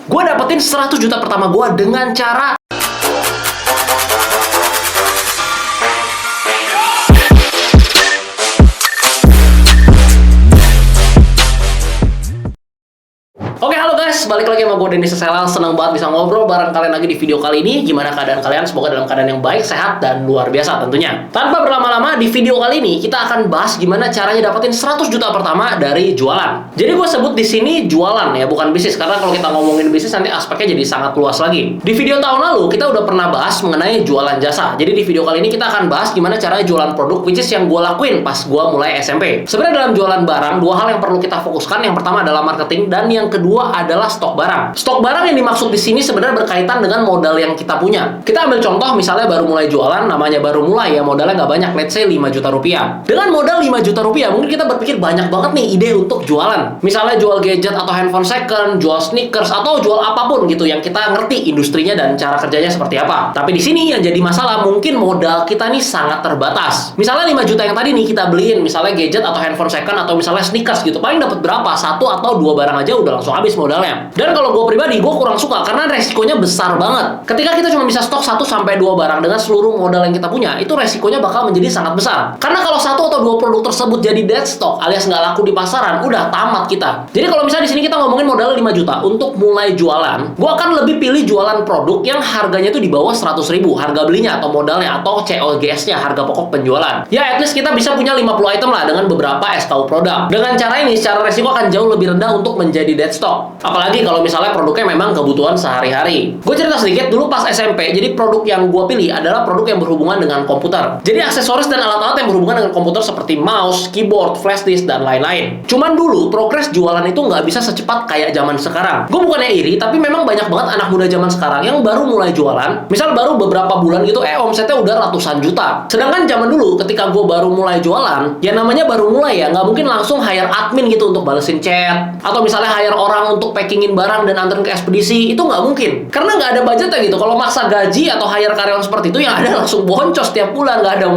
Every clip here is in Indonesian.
Gue dapetin 100 juta pertama gue dengan cara Oke, halo guys, balik lagi sama gue Denny Sesela. Senang banget bisa ngobrol bareng kalian lagi di video kali ini. Gimana keadaan kalian? Semoga dalam keadaan yang baik, sehat, dan luar biasa tentunya. Tanpa berlama-lama, di video kali ini kita akan bahas gimana caranya dapetin 100 juta pertama dari jualan. Jadi gue sebut di sini jualan ya, bukan bisnis. Karena kalau kita ngomongin bisnis nanti aspeknya jadi sangat luas lagi. Di video tahun lalu kita udah pernah bahas mengenai jualan jasa. Jadi di video kali ini kita akan bahas gimana caranya jualan produk, which is yang gue lakuin pas gue mulai SMP. Sebenarnya dalam jualan barang, dua hal yang perlu kita fokuskan. Yang pertama adalah marketing, dan yang kedua adalah stok barang. Stok barang yang dimaksud di sini sebenarnya berkaitan dengan modal yang kita punya. Kita ambil contoh misalnya baru mulai jualan, namanya baru mulai ya, modalnya nggak banyak, let's say 5 juta rupiah. Dengan modal 5 juta rupiah, mungkin kita berpikir banyak banget nih ide untuk jualan. Misalnya jual gadget atau handphone second, jual sneakers, atau jual apapun gitu yang kita ngerti industrinya dan cara kerjanya seperti apa. Tapi di sini yang jadi masalah, mungkin modal kita nih sangat terbatas. Misalnya 5 juta yang tadi nih kita beliin, misalnya gadget atau handphone second atau misalnya sneakers gitu, paling dapat berapa? 1 atau 2 barang aja udah langsung habis modalnya. Dan kalau gue pribadi, gue kurang suka karena resikonya besar banget. Ketika kita cuma bisa stok 1-2 barang dengan seluruh modal yang kita punya, itu resikonya bakal menjadi sangat besar. Karena kalau 1 atau 2 produk tersebut jadi dead stock alias nggak laku di pasaran, udah tamat kita. Jadi kalau misalnya di sini kita ngomongin modal 5 juta untuk mulai jualan, gue akan lebih pilih jualan produk yang harganya itu di bawah 100 ribu, harga belinya atau modalnya atau COGS-nya, harga pokok penjualan. Ya at least kita bisa punya 50 item lah dengan beberapa SKU produk. Dengan cara ini, secara resiko akan jauh lebih rendah untuk menjadi dead stock. Apalagi kalau misalnya produknya memang kebutuhan sehari-hari. Gue cerita sedikit dulu pas SMP, jadi produk yang gue pilih adalah produk yang berhubungan dengan komputer. Jadi aksesoris dan alat-alat yang berhubungan dengan komputer seperti mouse, keyboard, flash disk, dan lain-lain. Cuman dulu progres jualan itu nggak bisa secepat kayak zaman sekarang. Gue bukannya iri, tapi memang banyak banget anak muda zaman sekarang yang baru mulai jualan, misal baru beberapa bulan gitu, omsetnya udah ratusan juta. Sedangkan zaman dulu ketika gue baru mulai jualan, ya namanya baru mulai ya, nggak mungkin langsung hire admin gitu untuk balesin chat, atau misalnya hire orang untuk packingin barang dan anterin ke ekspedisi, itu nggak mungkin. Karena nggak ada budgetnya gitu. Kalau maksa gaji atau hire karyawan seperti itu, yang ada langsung boncos tiap bulan, nggak ada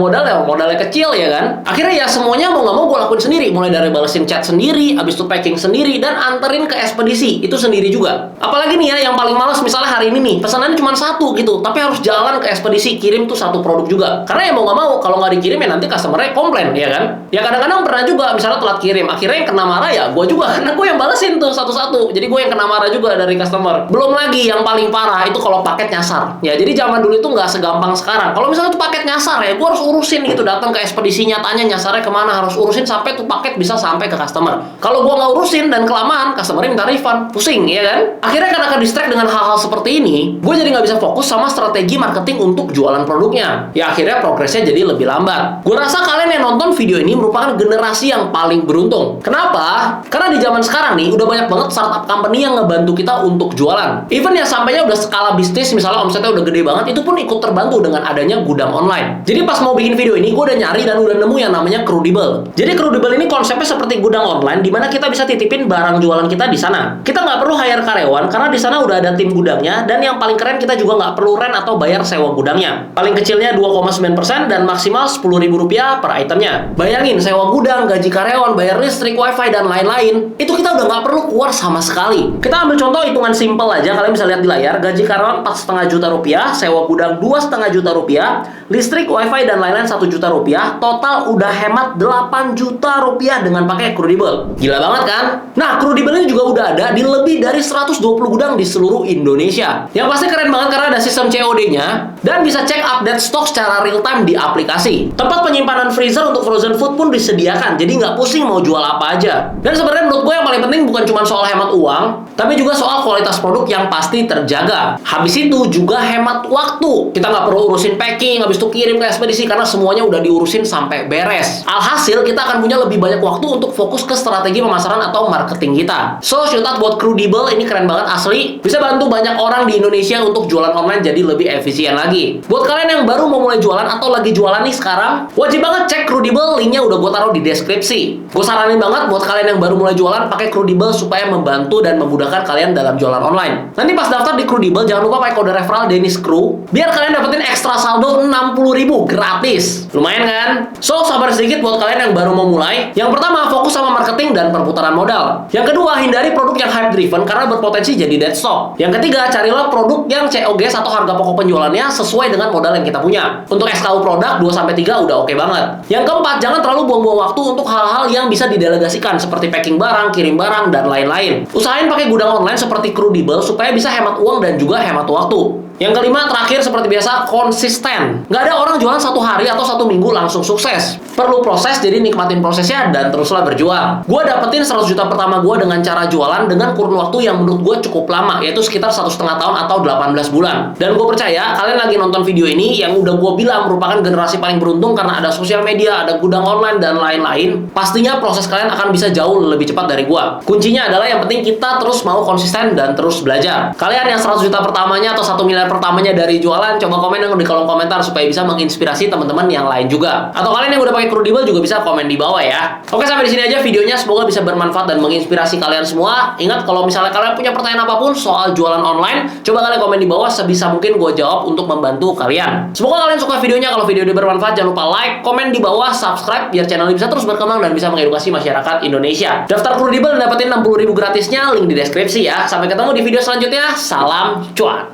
modalnya kecil ya kan. Akhirnya ya semuanya mau nggak mau gue lakuin sendiri, mulai dari balesin chat sendiri, abis itu packing sendiri, dan anterin ke ekspedisi itu sendiri juga. Apalagi nih ya, yang paling males misalnya hari ini nih, pesanannya cuma 1 gitu, tapi harus jalan ke ekspedisi, kirim tuh 1 produk juga. Karena ya mau nggak mau, kalau nggak dikirim ya nanti customer-nya komplain ya kan. Ya kadang-kadang pernah juga misalnya telat kirim, akhirnya yang kena marah ya gue juga, karena gue yang balesin tuh satu-satu. Jadi gue yang kena marah juga dari customer. Belum lagi yang paling parah itu kalau paket nyasar. Ya jadi zaman dulu itu nggak segampang sekarang. Kalau misalnya tuh paket nyasar ya, gue harus urusin gitu, datang ke ekspedisinya, tanya nyasarnya kemana, harus urusin sampai tuh paket bisa sampai ke customer. Kalau gue nggak urusin dan kelamaan, customernya minta refund, pusing ya kan. Akhirnya karena ke distract dengan hal-hal seperti ini, gue jadi nggak bisa fokus sama strategi marketing untuk jualan produknya. Ya akhirnya progresnya jadi lebih lambat. Gue rasa kalian yang nonton video ini merupakan generasi yang paling beruntung. Kenapa? Karena di zaman sekarang nih udah banyak banget startup company yang ngebantu kita untuk jualan. Even yang sampainya udah skala bisnis, misalnya omsetnya udah gede banget, itu pun ikut terbantu dengan adanya gudang online. Jadi pas mau bikin video ini, gue udah nyari dan udah nemu yang namanya Crudable. Jadi Crudable ini konsepnya seperti gudang online, dimana kita bisa titipin barang jualan kita di sana. Kita nggak perlu hire karyawan, karena di sana udah ada tim gudangnya, dan yang paling keren kita juga nggak perlu rent atau bayar sewa gudangnya. Paling kecilnya 2,9% dan maksimal Rp10.000 per itemnya. Bayangin, sewa gudang, gaji karyawan, bayar listrik, wifi, dan lain-lain, itu kita udah nggak perlu keluar sama sekali. Kita ambil contoh hitungan simple aja, kalian bisa lihat di layar. Gaji karyawan 4,5 juta rupiah, sewa gudang 2,5 juta rupiah, listrik, wifi, dan lain-lain 1 juta rupiah, total udah hemat 8 juta rupiah dengan pakai Crudable. Gila banget kan? Nah, Crudable ini juga udah ada di lebih dari 120 gudang di seluruh Indonesia. Yang pasti keren banget karena ada sistem COD-nya dan bisa cek update stok secara real time di aplikasi. Tempat penyimpanan freezer untuk frozen food pun disediakan, jadi nggak pusing mau jual apa aja. Dan sebenarnya menurut gue yang paling penting bukan cuma soal hemat uang, tapi juga soal kualitas produk yang pasti terjaga. Habis itu juga hemat waktu. Kita nggak perlu urusin packing, habis itu kirim ke ekspedisi, karena semuanya udah diurusin sampai beres. Alhasil kita akan punya lebih banyak waktu untuk fokus ke strategi pemasaran atau marketing kita. So, shout out buat Crudable, ini keren banget asli. Bisa bantu banyak orang di Indonesia untuk jualan online jadi lebih efisien lagi. Buat kalian yang baru mau mulai jualan atau lagi jualan nih sekarang, wajib banget cek Crudable, linknya udah gue taruh di deskripsi. Gue saranin banget buat kalian yang baru mulai jualan, pakai Crudable supaya membantu dan memudahkan membanggakan kalian dalam jualan online. Nanti pas daftar di Crudibel, jangan lupa pakai kode referral Dennis Crew biar kalian dapetin ekstra saldo 60.000 gratis. Lumayan kan? So, sabar sedikit buat kalian yang baru mau mulai. Yang pertama, fokus sama marketing dan perputaran modal. Yang kedua, hindari produk yang hype driven karena berpotensi jadi dead stock. Yang ketiga, carilah produk yang COGS atau harga pokok penjualannya sesuai dengan modal yang kita punya. Untuk SKU produk 2-3 udah oke banget. Yang keempat, jangan terlalu buang-buang waktu untuk hal-hal yang bisa didelegasikan seperti packing barang, kirim barang, dan lain-lain. Usahain pakai gudang online seperti Crudibel supaya bisa hemat uang dan juga hemat waktu. Yang kelima, terakhir seperti biasa, konsisten. Nggak ada orang jualan 1 hari atau 1 minggu langsung sukses. Perlu proses, jadi nikmatin prosesnya dan teruslah berjuang. Gue dapetin 100 juta pertama gue dengan cara jualan dengan kurun waktu yang menurut gue cukup lama, yaitu sekitar 1,5 tahun atau 18 bulan. Dan gue percaya, kalian lagi nonton video ini yang udah gue bilang merupakan generasi paling beruntung karena ada sosial media, ada gudang online, dan lain-lain. Pastinya proses kalian akan bisa jauh lebih cepat dari gue. Kuncinya adalah yang penting kita terus mau konsisten dan terus belajar. Kalian yang 100 juta pertamanya atau 1 miliar pertamanya dari jualan, coba komen di kolom komentar supaya bisa menginspirasi teman-teman yang lain juga. Atau kalian yang udah pakai Crudibel juga bisa komen di bawah ya. Oke, sampai di sini aja videonya. Semoga bisa bermanfaat dan menginspirasi kalian semua. Ingat, kalau misalnya kalian punya pertanyaan apapun soal jualan online, coba kalian komen di bawah, sebisa mungkin gue jawab untuk membantu kalian. Semoga kalian suka videonya. Kalau video ini bermanfaat, jangan lupa like, komen di bawah, subscribe biar channel ini bisa terus berkembang dan bisa mengedukasi masyarakat Indonesia. Daftar Crudibel dan dapetin 60.000 gratisnya, link di deskripsi ya. Sampai ketemu di video selanjutnya. Salam cuan.